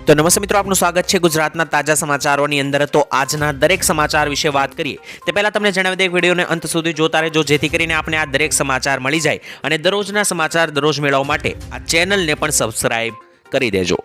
તો નમસ્તે મિત્રો, આપનું સ્વાગત છે ગુજરાતના તાજા સમાચારોની અંદર। તો આજના દરેક સમાચાર વિશે વાત કરીએ તે પહેલા તમને જણાવી દઈએ, વિડીયોને અંત સુધી જોતા રહેજો જેથી કરીને આપણે આ દરેક સમાચાર મળી જાય અને દરરોજના સમાચાર દરરોજ મેળવવા માટે આ ચેનલને પણ સબસ્ક્રાઇબ કરી દેજો।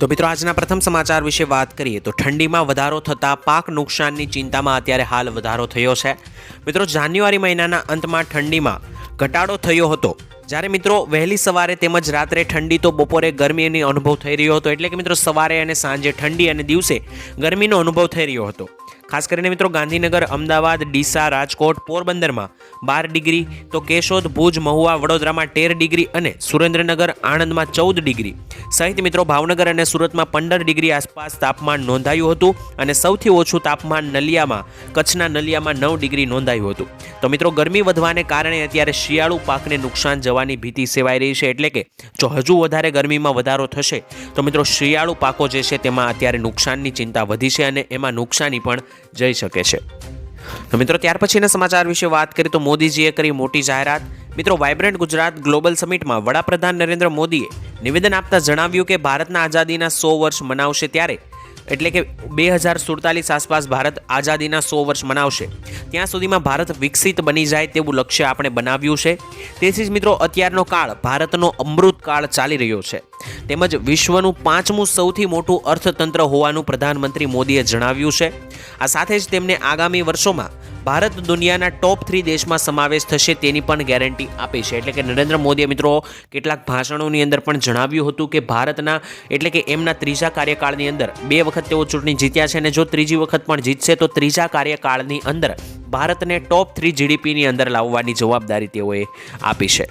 તો મિત્રો, આજના પ્રથમ સમાચાર વિશે વાત કરીએ તો ઠંડીમાં વધારો થતા પાક નુકસાનની ચિંતામાં અત્યારે હાલ વધારો થયો છે। મિત્રો, જાન્યુઆરી મહિનાના અંતમાં ઠંડીમાં ઘટાડો થયો હતો, જ્યારે મિત્રો વહેલી સવારે તેમજ રાત્રે ઠંડી તો બપોરે ગરમીનો અનુભવ થઈ રહ્યો હતો। એટલે કે મિત્રો સવારે અને સાંજે ઠંડી અને દિવસે ગરમીનો અનુભવ થઈ રહ્યો હતો। ખાસ કરીને મિત્રો ગાંધીનગર, અમદાવાદ, ડીસા, રાજકોટ, પોરબંદરમાં 12 ડિગ્રી, તો કેશોદ, ભુજ, મહુવા, વડોદરામાં 13 ડિગ્રી અને સુરેન્દ્રનગર, આણંદમાં 14 ડિગ્રી સહિત મિત્રો ભાવનગર અને સુરતમાં 15 ડિગ્રી આસપાસ તાપમાન નોંધાયું હતું અને સૌથી ઓછું તાપમાન નલિયામાં, કચ્છના નલિયામાં 9 ડિગ્રી નોંધાયું હતું। તો મિત્રો ગરમી વધવાને કારણે અત્યારે શિયાળુ પાકને નુકસાન જવાની ભીતિ સેવાઈ રહી છે। એટલે કે જો હજુ વધારે ગરમીમાં વધારો થશે તો મિત્રો શિયાળુ પાકો જે છે તેમાં અત્યારે નુકસાનની ચિંતા વધી છે અને એમાં નુકસાની પણ જઈ શકે છે। તો મિત્રો ત્યાર પછીના સમાચાર વિશે વાત કરીએ તો મોદીજીએ કરી મોટી જાહેરાત। મિત્રો, વાઇબ્રન્ટ ગુજરાત ગ્લોબલ સમિટમાં વડાપ્રધાન નરેન્દ્ર મોદીએ નિવેદન આપતા જણાવ્યું કે ભારતના આઝાદીના 100 વર્ષ મનાવશે ત્યારે, એટલે કે 2047 આસપાસ ભારત આઝાદીના 100 વર્ષ મનાવશે, ત્યાં સુધીમાં ભારત વિકસિત બની જાય તેવું લક્ષ્ય આપણે બનાવ્યું છે। તેથી જ મિત્રો અત્યારનો કાળ ભારતનો અમૃત કાળ ચાલી રહ્યો છે તેમજ વિશ્વનું 5મું સૌથી મોટું અર્થતંત્ર હોવાનું પ્રધાનમંત્રી મોદીએ જણાવ્યું છે। આ સાથે જ તેમને આગામી વર્ષોમાં ભારત દુનિયાના ટોપ 3 દેશમાં સમાવેશ થશે તેની પણ ગેરંટી આપી છે। એટલે કે નરેન્દ્ર મોદીએ મિત્રો કેટલાક ભાષણોની અંદર પણ જણાવ્યું હતું કે ભારતના, એટલે કે એમના ત્રીજા કાર્યકાળની અંદર 2 વખત તેઓ ચૂંટણી જીત્યા છે અને જો ત્રીજી વખત પણ જીતશે તો ત્રીજા કાર્યકાળની અંદર ભારતને ટોપ 3 જીડીપીની અંદર લાવવાની જવાબદારી તેઓએ આપી છે।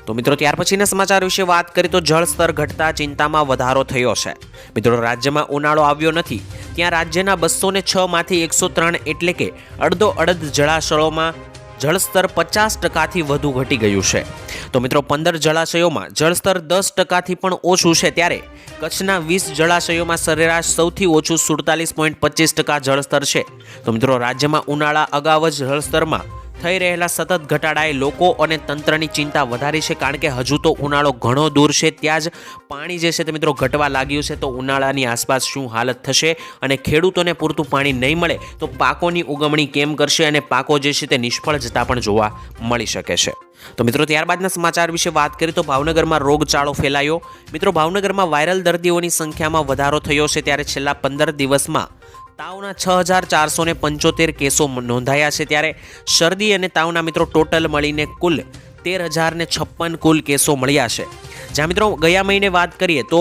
તો મિત્રો ત્યાર પછીના સમાચાર વિશે વાત કરીએ તો જળસ્તર ઘટતા ચિંતામાં વધારો થયો છે। મિત્રો, રાજ્યમાં ઉનાળો આવ્યો નથી ત્યાં રાજ્યના 206 માંથી 103 એટલે કે અડધોઅડધ જળાશયોમાં જળસ્તર 50%થી વધુ ઘટી ગયું છે। તો મિત્રો 15 જળાશયોમાં જળસ્તર 10%થી પણ ઓછું છે, ત્યારે કચ્છના 20 જળાશયોમાં સરેરાશ સૌથી ઓછું 47.25% જળસ્તર છે। તો મિત્રો રાજ્યમાં ઉનાળા અગાઉ જ જળસ્તરમાં થઈ રહેલા સતત ઘટાડાએ લોકો અને તંત્રની ચિંતા વધારી છે, કારણ કે હજુ તો ઉનાળો ઘણો દૂર છે, ત્યાં જ પાણી જે છે તે મિત્રો ઘટવા લાગ્યું છે। તો ઉનાળાની આસપાસ શું હાલત થશે અને ખેડૂતોને પૂરતું પાણી નહીં મળે તો પાકોની ઉગમણી કેમ કરશે અને પાકો જે છે તે નિષ્ફળ જતા પણ જોવા મળી શકે છે। તો મિત્રો ત્યારબાદના સમાચાર વિશે વાત કરીએ તો ભાવનગરમાં રોગચાળો ફેલાયો। મિત્રો, ભાવનગરમાં વાયરલ દર્દીઓની સંખ્યામાં વધારો થયો છે, ત્યારે છેલ્લા 15 દિવસમાં તાવના 6475 કેસો નોંધાયા છે, ત્યારે શરદી અને તાવના મિત્રો ટોટલ મળીને કુલ 13056 કુલ કેસો મળ્યા છે। જ્યાં મિત્રો ગયા મહિને વાત કરીએ તો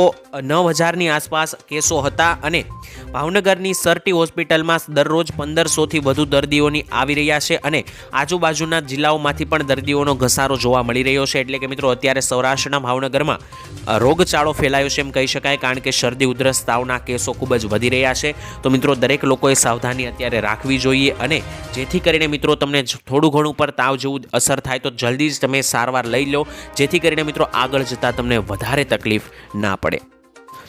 9000ની આસપાસ કેસો હતા અને ભાવનગરની સરટી હોસ્પિટલમાં દરરોજ 1500થી વધુ દર્દીઓની આવી રહ્યા છે અને આજુબાજુના જિલ્લાઓમાંથી પણ દર્દીઓનો ઘસારો જોવા મળી રહ્યો છે। એટલે કે મિત્રો અત્યારે સૌરાષ્ટ્રના ભાવનગરમાં રોગચાળો ફેલાયો છે એમ કહી શકાય, કારણ કે શરદી, ઉધરસ, તાવના કેસો ખૂબ જ વધી રહ્યા છે। તો મિત્રો દરેક લોકોએ સાવધાની અત્યારે રાખવી જોઈએ અને જેથી કરીને મિત્રો તમને થોડું ઘણું પર તાવ જેવું અસર થાય તો જલ્દી જ તમે સારવાર લઈ લો, જેથી કરીને મિત્રો આગળ જતાં તમને વધારે તકલીફ ના પડે।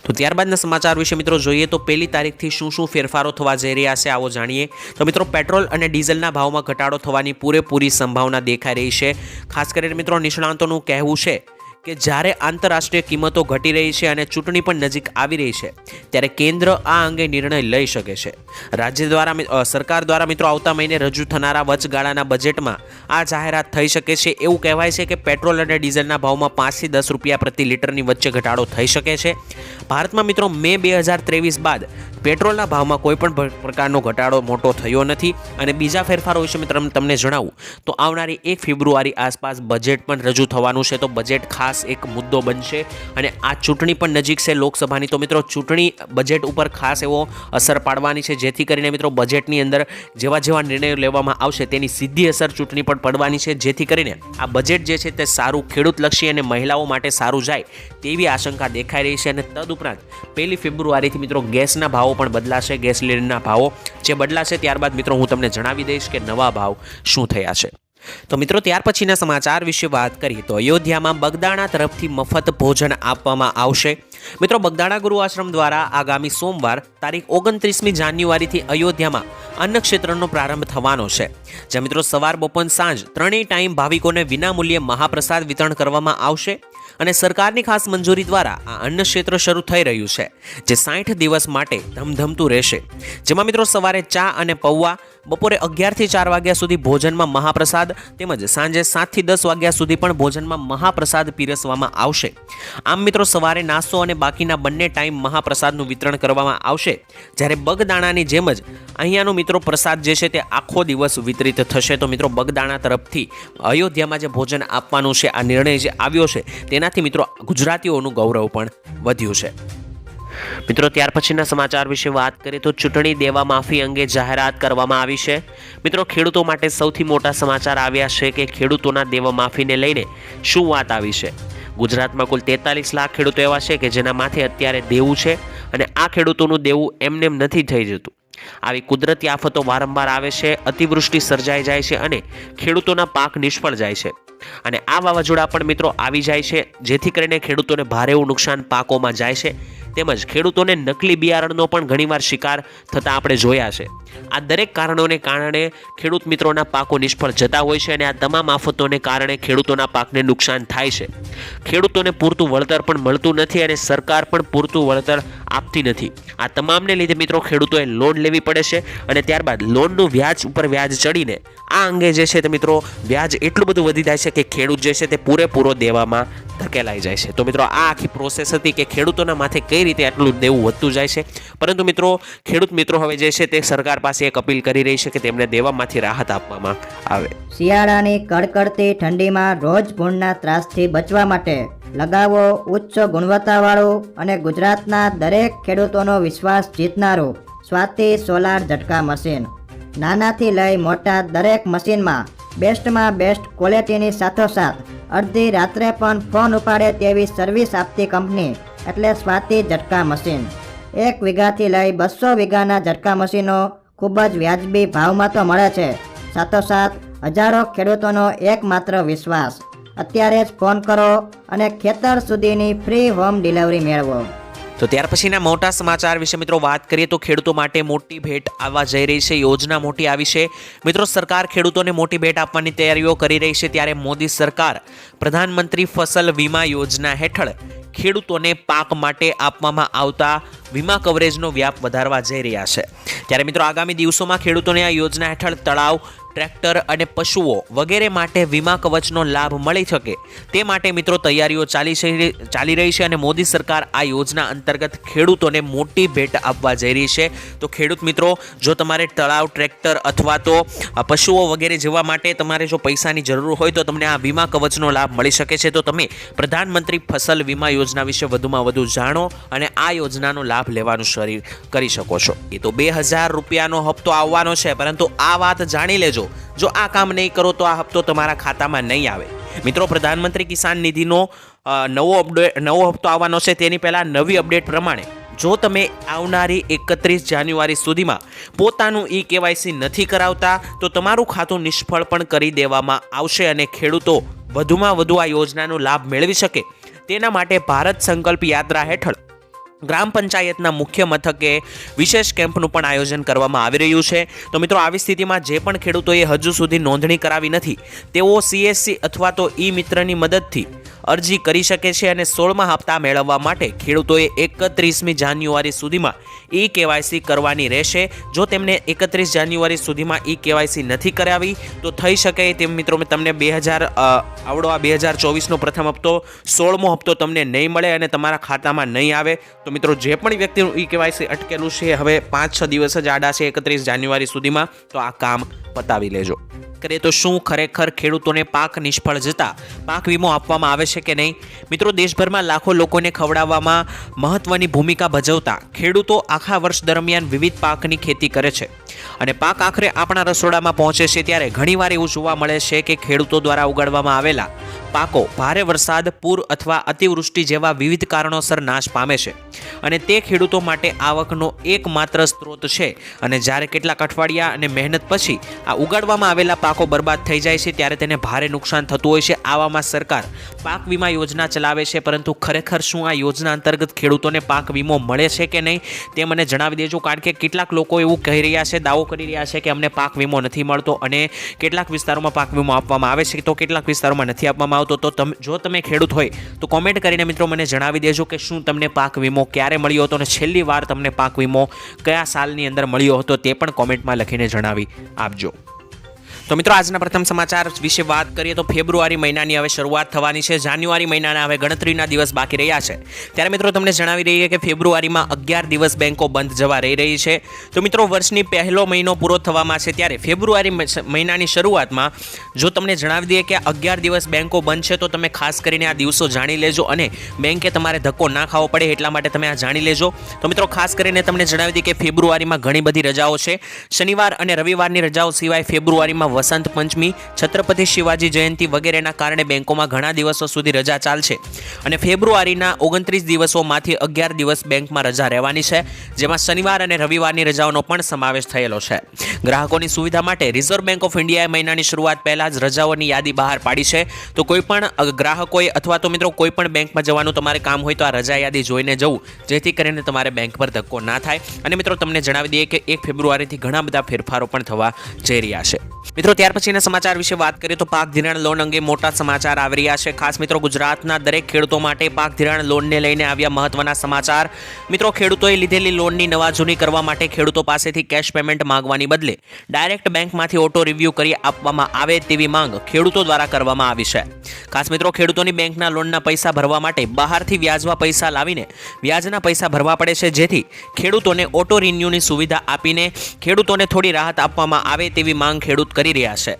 તો ત્યારબાદના સમાચાર વિશે મિત્રો જોઈએ તો 1લી તારીખથી શું ફેરફારો થવા જઈ રહ્યા છે આવો જાણીએ। તો મિત્રો પેટ્રોલ અને ડીઝલના ભાવમાં ઘટાડો થવાની પૂરેપૂરી સંભાવના દેખાઈ રહી છે। ખાસ કરીને મિત્રો નિષ્ણાંતોનું કહેવું છે કે જ્યારે આંતરરાષ્ટ્રીય કિંમતો ઘટી રહી છે અને ચૂંટણી પણ નજીક આવી રહી છે ત્યારે કેન્દ્ર આ અંગે નિર્ણય લઈ શકે છે। રાજ્ય દ્વારા સરકાર દ્વારા મિત્રો આવતા મહિને રજૂ થનારા વચગાળાના બજેટમાં આ જાહેરાત થઈ શકે છે। એવું કહેવાય છે કે પેટ્રોલ અને ડીઝલના ભાવમાં 5 થી 10 રૂપિયા પ્રતિ લિટરની વચ્ચે ઘટાડો થઈ શકે છે। ભારતમાં મિત્રો મે 2023 બાદ પેટ્રોલના ભાવમાં કોઈ પણ પ્રકારનો ઘટાડો મોટો થયો નથી અને બીજા ફેરફારો વિશે મિત્રો તમને જણાવું તો આવનારી 1 ફેબ્રુઆરી આસપાસ બજેટ પણ રજૂ થવાનું છે। તો બજેટ ખાસ એક મુદ્દો બનશે અને આ ચૂંટણી પણ નજીક છે લોકસભાની, તો મિત્રો ચૂંટણી બજેટ ઉપર ખાસ એવો અસર પાડવાની છે, જેથી કરીને મિત્રો બજેટની અંદર જેવા નિર્ણયો લેવામાં આવશે તેની સીધી અસર ચૂંટણી પર પડવાની છે, જેથી કરીને આ બજેટ જે છે તે સારું ખેડૂતલક્ષી અને મહિલાઓ માટે સારું જાય તેવી આશંકા દેખાઈ રહી છે। અને તદુપરાંત 1 ફેબ્રુઆરીથી મિત્રો ગેસના ભાવો પણ બદલાશે, ગેસ સિલિન્ડરના ભાવો જે બદલાશે ત્યારબાદ મિત્રો હું તમને જણાવી દઈશ કે નવા ભાવ શું થયા છે। તો મિત્રો ત્યાર પછીના સમાચાર વિશે વાત કરીએ તો અયોધ્યામાં બગદાણા તરફથી મફત ભોજન આપવામાં આવશે। મિત્રો બગદાણા ગુરુ આશ્રમ દ્વારા આગામી સોમવાર તારીખ 29મી જાન્યુઆરીથી અયોધ્યામાં અન્ન ક્ષેત્રનો પ્રારંભ થવાનો છે, જ્યાં મિત્રો સવાર, બપોર, સાંજ ત્રણેય ટાઈમ ભાવિકોને વિનામૂલ્યે મહાપ્રસાદ વિતરણ કરવામાં આવશે અને સરકારની ખાસ મંજૂરી દ્વારા આ અન્ન ક્ષેત્ર શરૂ થઈ રહ્યું છે, જે 60 દિવસ માટે ધમધમતું રહેશે, જેમાં મિત્રો સવારે ચા અને પૌવા, બપોરે 11 થી 4 વાગ્યા સુધી ભોજનમાં મહાપ્રસાદ તેમજ સાંજે 7 થી 10 વાગ્યા સુધી પણ ભોજનમાં મહાપ્રસાદ પીરસવામાં આવશે. આમ મિત્રો સવારે નાસ્તો અને બાકીના બંને ટાઈમ મહાપ્રસાદનું વિતરણ કરવામાં આવશે, જ્યારે બગદાણાની જેમ જ અહીંયાનો મિત્રો પ્રસાદ જે છે તે આખો દિવસ વિતરિત થશે. તો મિત્રો બગદાણા તરફથી અયોધ્યામાં જે ભોજન આપવાનું છે, આ નિર્ણય જે આવ્યો છે તેનાથી મિત્રો ગુજરાતીઓનું ગૌરવ પણ વધ્યું છે. મિત્રો ત્યાર પછીના સમાચાર વિશે વાત કરીએ તો ચૂંટણી દેવા માફી અંગે જાહેરાત કરવામાં આવી છે. મિત્રો ખેડૂતો માટે સૌથી મોટા સમાચાર આવ્યા છે કે ખેડૂતોના દેવા માફીને લઈને શું વાત આવી છે. ગુજરાતમાં કુલ 43 લાખ ખેડૂતો એવા છે કે જેના માથે અત્યારે દેવું છે, અને આ ખેડૂતોનું દેવું એમનેમ નથી થઈ જતું. આવી કુદરતી આફતો વારંવાર આવે છે, અતિવૃષ્ટિ સર્જાઈ જાય છે અને ખેડૂતોના પાક નિષ્ફળ જાય છે, અને આ વાવાઝોડા પણ મિત્રો આવી જાય છે, જેથી કરીને ખેડૂતોને ભારે એવું નુકસાન પાકોમાં જાય છે, તેમજ ખેડૂતોને નકલી બિયારણનો પણ ઘણીવાર શિકાર થતા આપણે જોયા છે. આ દરેક કારણોને કારણે ખેડૂત મિત્રોના પાકો નિષ્ફળ જતા હોય છે, અને આ તમામ આફતોને કારણે ખેડૂતોના પાકને નુકસાન થાય છે. ખેડૂતોને પૂરતું વળતર પણ મળતું નથી, અને સરકાર પણ પૂરતું વળતર આપતી નથી. આ તમામને લીધે મિત્રો ખેડૂતોએ લોન લેવી પડે છે, અને ત્યારબાદ લોનનું વ્યાજ ઉપર વ્યાજ ચડીને આ અંગે જે છે તે મિત્રો વ્યાજ એટલું બધું વધી જાય છે કે ખેડૂત જે છે તે પૂરેપૂરો દેવામાં ધકેલાઈ જાય છે. તો મિત્રો આ આખી પ્રોસેસ હતી કે ખેડૂતોના માથે કઈ રીતે આટલું દેવું વધતું જાય છે, પરંતુ મિત્રો ખેડૂત મિત્રો હવે જે છે તે સરકાર પાસે એક અપીલ કરી રહી છે કે તેમને દેવામાંથી રાહત આપવામાં આવે. શિયાળાની કડકડતી ઠંડીમાં રોજ ભૂંડના ત્રાસથી બચવા માટે લગાવો ઉચ્ચ ગુણવત્તાવાળું અને ગુજરાતના દરેક ખેડૂતોનો વિશ્વાસ જીતનારું સ્વાતિ સોલાર ઝટકા મશીન. નાનાથી લઈ મોટા દરેક મશીનમાં બેસ્ટમાં બેસ્ટ ક્વોલિટીની સાથોસાથ અડધી રાત્રે પણ ફોન ઉપાડે તેવી સર્વિસ આપતી કંપની એટલે સ્વાતિ ઝટકા મશીન. 1 વીઘાથી લઈ 200 વીઘાના ઝટકા મશીનો ખૂબ જ વ્યાજબી ભાવમાં તો મળે છે, સાથોસાથ હજારો ખેડૂતોનો એકમાત્ર વિશ્વાસ. અત્યારે જ ફોન કરો અને ખેતર સુધીની ફ્રી હોમ ડિલિવરી મેળવો. તો ત્યાર પછીના મોટા સમાચાર વિશે મિત્રો વાત કરીએ તો ખેડૂતો માટે મોટી ભેટ આવવા જઈ રહી છે. યોજના મોટી આવી છે મિત્રો. સરકાર ખેડૂતોને મોટી ભેટ આપવાની તૈયારીઓ કરી રહી છે, ત્યારે મોદી સરકાર પ્રધાનમંત્રી ફસલ વીમા યોજના હેઠળ ખેડૂતોને પાક માટે આપવામાં આવતા વીમા કવરેજનો વ્યાપ વધારવા જઈ રહ્યા છે. ત્યારે મિત્રો આગામી દિવસોમાં ખેડૂતોને આ યોજના હેઠળ તળાવ, ટ્રેક્ટર અને પશુઓ વગેરે માટે વીમા કવચનો લાભ મળી શકે તે માટે મિત્રો તૈયારીઓ ચાલી રહી છે, અને મોદી સરકાર આ યોજના અંતર્ગત ખેડૂતોને મોટી ભેટ આપવા જઈ રહી છે. તો ખેડૂત મિત્રો, જો તમારે તળાવ, ટ્રેક્ટર અથવા તો પશુઓ વગેરે જેવા માટે તમારે જો પૈસાની જરૂર હોય તો તમને આ વીમા કવચનો લાભ મળી શકે છે. તો તમે પ્રધાનમંત્રી ફસલ વીમા યોજના વિશે વધુમાં વધુ જાણો અને આ યોજનાનો લાભ લેવાનું શરૂ કરી શકો છો. એ તો 2000 રૂપિયાનો હપ્તો આવવાનો છે, પરંતુ આ વાત જાણી લેજો, જો આ કામ નહીં કરો તો આ હપ્તો તમારા ખાતામાં નહીં આવે. મિત્રો પ્રધાનમંત્રી કિસાન નિધિનો નવો હપ્તો આવવાનો છે, તેની પહેલાં નવી અપડેટ પ્રમાણે જો તમે આવનારી 31 જાન્યુઆરી સુધીમાં પોતાનું KYC નથી કરાવતા તો તમારું ખાતું નિષ્ફળ પણ કરી દેવામાં આવશે, અને ખેડૂતો વધુમાં વધુ આ યોજનાનો લાભ મેળવી શકે તેના માટે ભારત સંકલ્પ યાત્રા હેઠળ ગ્રામ પંચાયતના મુખ્ય મથકે વિશેષ કેમ્પનું પણ આયોજન કરવામાં આવી રહ્યું છે. તો મિત્રો આવી સ્થિતિમાં જે પણ ખેડૂતોએ હજુ સુધી નોંધણી કરાવી નથી તેઓ CSC અથવા તો મિત્રની મદદથી અરજી કરી શકે છે, અને 16મા હપ્તા મેળવવા માટે ખેડૂતોએ 31મી જાન્યુઆરી સુધીમાં KYC કરવાની રહેશે. જો તેમને 31 જાન્યુઆરી સુધીમાં KYC નથી કરાવી તો થઈ શકે તેમ મિત્રો તમને 2024નો પ્રથમ હપ્તો 16મો હપ્તો તમને નહીં મળે અને તમારા ખાતામાં નહીં આવે. તો મિત્રો જે પણ વ્યક્તિનું KYC અટકેલું છે હવે 5-6 દિવસ જ આડા છે 31 જાન્યુઆરી સુધીમાં, તો આ કામ પતાવી લેજો. કરીએ તો શું ખરેખર ખેડૂતોને પાક નિષ્ફળ જતા પાક વીમો આપવામાં આવે છે કે નહીં? મિત્રો દેશભરમાં લાખો લોકોને ખવડાવવામાં મહત્વની ભૂમિકા ભજવતા ખેડૂતો આખા વર્ષ દરમિયાન વિવિધ પાકની ખેતી કરે છે, અને પાક આખરે આપણા રસોડામાં પહોંચે છે ત્યારે ઘણીવાર એવું જોવા મળે છે કે ખેડૂતો દ્વારા ઉગાડવામાં આવેલા પાકો ભારે વરસાદ, પૂર અથવા અતિવૃષ્ટિ જેવા વિવિધ કારણોસર નાશ પામે છે, અને તે ખેડૂતો માટે આવકનો એકમાત્ર સ્ત્રોત છે. અને જ્યારે કેટલાક અઠવાડિયા અને મહેનત પછી આ ઉગાડવામાં આવેલા પાકો બરબાદ થઈ જાય છે ત્યારે તેને ભારે નુકસાન થતું હોય છે. આવામાં સરકાર પાક વીમા યોજના ચલાવે છે, પરંતુ ખરેખર શું આ યોજના અંતર્ગત ખેડૂતોને પાક વીમો મળે છે કે નહીં તે મને જણાવી દેજો. કારણ કે કેટલાક લોકો એવું કહી રહ્યા છે, દાવો કરી રહ્યા છે કે અમને પાક વીમો નથી મળતો, અને કેટલાક વિસ્તારોમાં પાક વીમો આપવામાં આવે છે તો કેટલાક વિસ્તારોમાં નથી આપવામાં આવતો. તો જો તમે ખેડૂત હોય તો કોમેન્ટ કરીને મિત્રો મને જણાવી દેજો કે શું તમને પાક વીમો ક્યારે મળ્યો હતો અને છેલ્લી વાર તમને પાક વીમો કયા સાલની અંદર મળ્યો હતો તે પણ કોમેન્ટમાં લખીને જણાવી આપજો. તો મિત્રો આજના પ્રથમ સમાચાર વિશે વાત કરીએ તો ફેબ્રુઆરી મહિનાની હવે શરૂઆત થવાની છે. જાન્યુઆરી મહિનાના હવે ગણતરીના દિવસ બાકી રહ્યા છે. ત્યારે મિત્રો તમને જણાવી દઈએ કે ફેબ્રુઆરીમાં 11 દિવસ બેંકો બંધ જવા રહી છે. તો મિત્રો વર્ષની પહેલો મહિનો પૂરો થવામાં છે, ત્યારે ફેબ્રુઆરી મહિનાની શરૂઆતમાં જો તમને જણાવી દઈએ કે 11 દિવસ બેંકો બંધ છે તો તમે ખાસ કરીને આ દિવસો જાણી લેજો, અને બેંકે તમારે ધક્કો ના ખાવો પડે એટલા માટે તમે આ જાણી લેજો. તો મિત્રો ખાસ કરીને તમને જણાવી દઈએ કે ફેબ્રુઆરીમાં ઘણી બધી રજાઓ છે. શનિવાર અને રવિવારની રજાઓ સિવાય ફેબ્રુઆરીમાં વસંત પંચમી, છત્રપતિ શિવાજી જયંતિ વગેરેના કારણે બેંકોમાં ઘણા દિવસો સુધી રજા ચાલશે, અને ફેબ્રુઆરીના 29 દિવસોમાંથી 11 દિવસ બેંકમાં રજા રહેવાની છે, જેમાં શનિવાર અને રવિવારની રજાઓનો પણ સમાવેશ થયેલો છે. ગ્રાહકોની સુવિધા માટે રિઝર્વ બેંક ઓફ ઇન્ડિયાએ મહિનાની શરૂઆત પહેલા જ રજાઓની યાદી બહાર પાડી છે. તો કોઈ પણ ગ્રાહકોએ અથવા તો મિત્રો કોઈ પણ બેંકમાં જવાનું તમારે કામ હોય તો આ રજા યાદી જોઈને જવું, જેથી કરીને તમારે બેંક પર ધક્કો ના થાય. અને મિત્રો તમને જણાવી દઈએ કે 1 ફેબ્રુઆરીથી ઘણા બધા ફેરફારો પણ થવા જઈ રહ્યા છે. મિત્રો ત્યાર પછીના સમાચાર વિશે વાત કરીએ તો પાક ધિરાણ લોન અંગે મોટા સમાચાર આવી રહ્યા છે. ખાસ મિત્રો ગુજરાતના દરેક ખેડૂતો માટે પાક ધિરાણ લોનને લઈને આવ્યા મહત્વના સમાચાર. મિત્રો ખેડૂતોએ લીધેલી લોનની નવાજૂની કરવા માટે ખેડૂતો પાસેથી કેશ પેમેન્ટ માંગવાની બદલે ડાયરેક્ટ બેંકમાંથી ઓટો રિવ્યૂ કરી આપવામાં આવે તેવી માંગ ખેડૂતો દ્વારા કરવામાં આવી છે. ખાસ મિત્રો ખેડૂતોની બેંકના લોનના પૈસા ભરવા માટે બહારથી વ્યાજવા પૈસા લાવીને વ્યાજના પૈસા ભરવા પડે છે, જેથી ખેડૂતોને ઓટો રિન્યુની સુવિધા આપીને ખેડૂતોને થોડી રાહત આપવામાં આવે તેવી માંગ ખેડૂત કરી રહ્યા છે.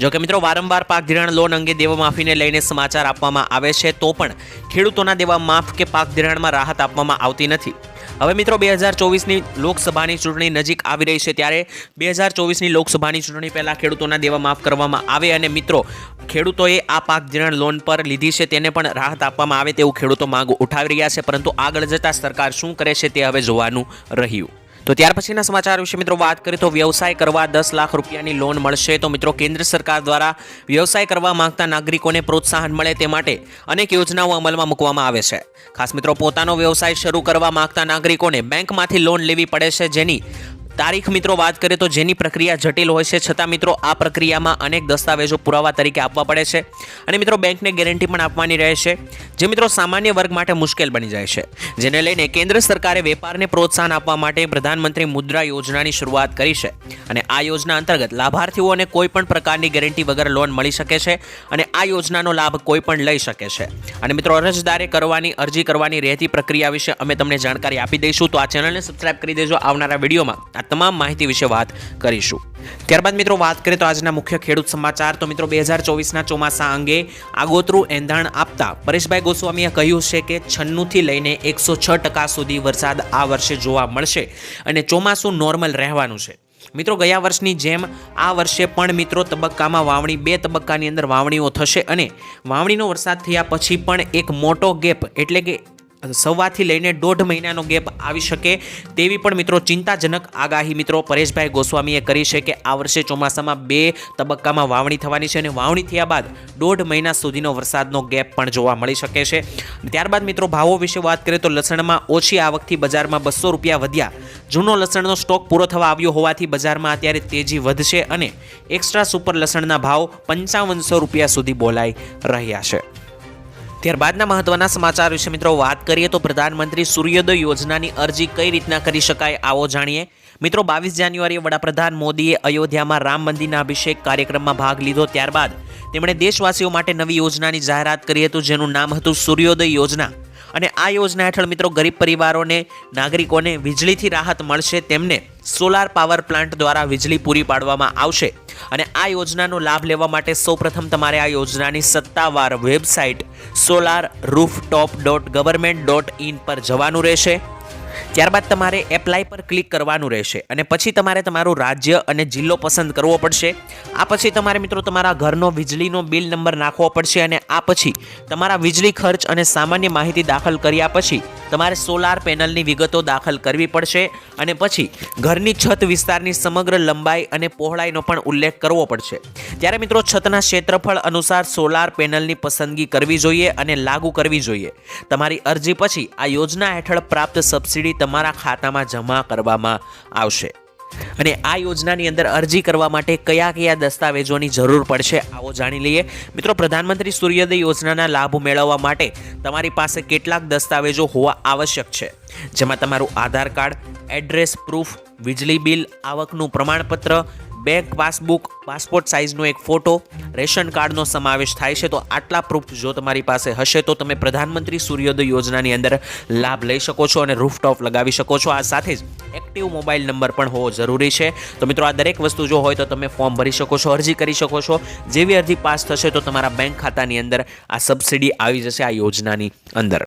જો કે મિત્રો વારંવાર પાક ધિરાણ લોન અંગે દેવા માફીને લઈને સમાચાર આપવામાં આવે છે તો પણ ખેડૂતોના દેવા માફ કે પાક ધિરાણમાં રાહત આપવામાં આવતી નથી. હવે મિત્રો 2024ની લોકસભાની ચૂંટણી નજીક આવી રહી છે, ત્યારે 2024ની લોકસભાની ચૂંટણી પહેલાં ખેડૂતોના દેવા માફ કરવામાં આવે, અને મિત્રો ખેડૂતોએ આ પાક ધિરાણ લોન પર લીધી છે તેને પણ રાહત આપવામાં આવે તેવું ખેડૂતો માંગ ઉઠાવી રહ્યા છે, પરંતુ આગળ જતા સરકાર શું કરે છે તે હવે જોવાનું રહ્યું. તો ત્યાર પછીના સમાચાર વિશે મિત્રો વાત કરીએ તો વ્યવસાય કરવા 10 લાખ રૂપિયાની લોન મળશે. તો મિત્રો કેન્દ્ર સરકાર દ્વારા વ્યવસાય કરવા માંગતા નાગરિકોને પ્રોત્સાહન મળે તે માટે અનેક યોજનાઓ અમલમાં મૂકવામાં આવે છે. ખાસ મિત્રો પોતાનો વ્યવસાય શરૂ કરવા માંગતા નાગરિકોને બેંકમાંથી લોન લેવી પડે છે, જેની તારીખ મિત્રો વાત કરીએ તો જેની પ્રક્રિયા જટિલ હોય છે, છતાં મિત્રો આ પ્રક્રિયામાં અનેક દસ્તાવેજો પુરાવા તરીકે આપવા પડે છે, અને મિત્રો બેંકને ગેરંટી પણ આપવાની રહે છે, જે મિત્રો સામાન્ય વર્ગ માટે મુશ્કેલ બની જાય છે. જેને લઈને કેન્દ્ર સરકારે વેપારને પ્રોત્સાહન આપવા માટે પ્રધાનમંત્રી મુદ્રા યોજનાની શરૂઆત કરી છે, અને આ યોજના અંતર્ગત લાભાર્થીઓને કોઈ પણ પ્રકારની ગેરંટી વગર લોન મળી શકે છે, અને આ યોજનાનો લાભ કોઈ પણ લઈ શકે છે. અને મિત્રો અરજદારે અરજી કરવાની રહેતી પ્રક્રિયા વિશે અમે તમને જાણકારી આપી દઈશું. તો આ ચેનલને સબસ્ક્રાઇબ કરી દેજો. આવનારા વિડીયોમાં આ તમામ માહિતી વિશે વાત કરીશું. ત્યારબાદ મિત્રો વાત કરીએ તો આજના મુખ્ય ખેડૂત સમાચાર. તો મિત્રો 2024ના ચોમાસા અંગે આગોતરું એંધાણ આપતા પરેશભાઈ ગોસ્વામીએ કહ્યું છે કે 96 થી લઈને 106% સુધી વરસાદ આ વર્ષે જોવા મળશે, અને ચોમાસું નોર્મલ રહેવાનું છે. મિત્રો ગયા વર્ષની જેમ આ વર્ષે પણ મિત્રો તબક્કામાં વાવણી 2 તબક્કાની અંદર વાવણીઓ થશે, અને વાવણીનો વરસાદ થયા પછી પણ એક મોટો ગેપ એટલે કે સવાથી લઈને 1.5 મહિનાનો ગેપ આવી શકે તેવી પણ મિત્રો ચિંતાજનક આગાહી મિત્રો પરેશભાઈ ગોસ્વામીએ કરી છે કે આ વર્ષે ચોમાસામાં 2 તબક્કામાં વાવણી થવાની છે, અને વાવણી થયા બાદ 1.5 મહિના સુધીનો વરસાદનો ગેપ પણ જોવા મળી શકે છે. ત્યારબાદ મિત્રો ભાવો વિશે વાત કરીએ તો લસણમાં ઓછી આવકથી બજારમાં 200 રૂપિયા વધ્યા. જૂનો લસણનો સ્ટોક પૂરો થવા આવ્યો હોવાથી બજારમાં અત્યારે તેજી વધશે, અને એક્સ્ટ્રા સુપર લસણના ભાવ 5500 રૂપિયા સુધી બોલાઈ રહ્યા છે. ત્યારબાદના મહત્વના સમાચાર વિશે મિત્રો વાત કરીએ તો પ્રધાનમંત્રી સૂર્યોદય યોજનાની અરજી કઈ રીતના કરી શકાય આવો જાણીએ. મિત્રો 22 જાન્યુઆરીએ વડાપ્રધાન મોદીએ અયોધ્યામાં રામ મંદિરના અભિષેક કાર્યક્રમમાં ભાગ લીધો. ત્યારબાદ તેમણે દેશવાસીઓ માટે નવી યોજનાની જાહેરાત કરી હતી, જેનું નામ હતું સૂર્યોદય યોજના. અને આ યોજના હેઠળ મિત્રો ગરીબ પરિવારોને નાગરિકોને વીજળીથી રાહત મળશે. તેમને સોલાર પાવર પ્લાન્ટ દ્વારા વીજળી પૂરી પાડવામાં આવશે, અને આ યોજનાનો લાભ લેવા માટે સૌપ્રથમ તમારે આ યોજનાની સત્તાવાર વેબસાઇટ solarrooftop.government.in પર જવાનું રહેશે. ત્યારબાદ તમારે એપ્લાય પર ક્લિક કરવાનું રહેશે અને પછી તમારે તમારું રાજ્ય અને જિલ્લો પસંદ કરવો પડશે. આ પછી તમારે મિત્રો તમારા ઘરનો વીજળીનો બિલ નંબર નાખવો પડશે અને આ પછી તમારા વીજળી ખર્ચ અને સામાન્ય માહિતી દાખલ કર્યા પછી તમારે સોલાર પેનલની વિગતો દાખલ કરવી પડશે અને પછી ઘરની છત વિસ્તારની સમગ્ર લંબાઈ અને પહોળાઈનો પણ ઉલ્લેખ કરવો પડશે. ત્યારે મિત્રો છતના ક્ષેત્રફળ અનુસાર સોલાર પેનલની પસંદગી કરવી જોઈએ અને લાગુ કરવી જોઈએ. તમારી અરજી પછી આ યોજના હેઠળ પ્રાપ્ત સબસિડી તમારા ખાતામાં જમા કરવામાં આવશે. અને આ યોજનાની અંદર અરજી કરવા માટે કયા કયા દસ્તાવેજોની જરૂર પડશે આવો જાણી લઈએ. મિત્રો, પ્રધાનમંત્રી સૂર્યોદય યોજનાના લાભ મેળવવા માટે તમારી પાસે કેટલાક દસ્તાવેજો હોવા આવશ્યક છે, જેમાં તમારું આધાર કાર્ડ, એડ્રેસ પ્રૂફ, વીજળી બિલ, આવકનું પ્રમાણપત્ર, બેંક પાસબુક, પાસપોર્ટ સાઇઝનો એક ફોટો, રેશન કાર્ડનો સમાવેશ થાય છે. તો આટલા પ્રૂફ જો તમારી પાસે હશે તો તમે પ્રધાનમંત્રી સૂર્યોદય યોજનાની અંદર લાભ લઈ શકો છો અને રૂફટોપ લગાવી શકો છો. આ સાથે જ એક્ટિવ મોબાઈલ નંબર પણ હોવો જરૂરી છે. તો મિત્રો, આ દરેક વસ્તુ જો હોય તો તમે ફોર્મ ભરી શકો છો, અરજી કરી શકો છો. જેવી અરજી પાસ થશે તો તમારા બેંક ખાતાની અંદર આ સબસિડી આવી જશે આ યોજનાની અંદર.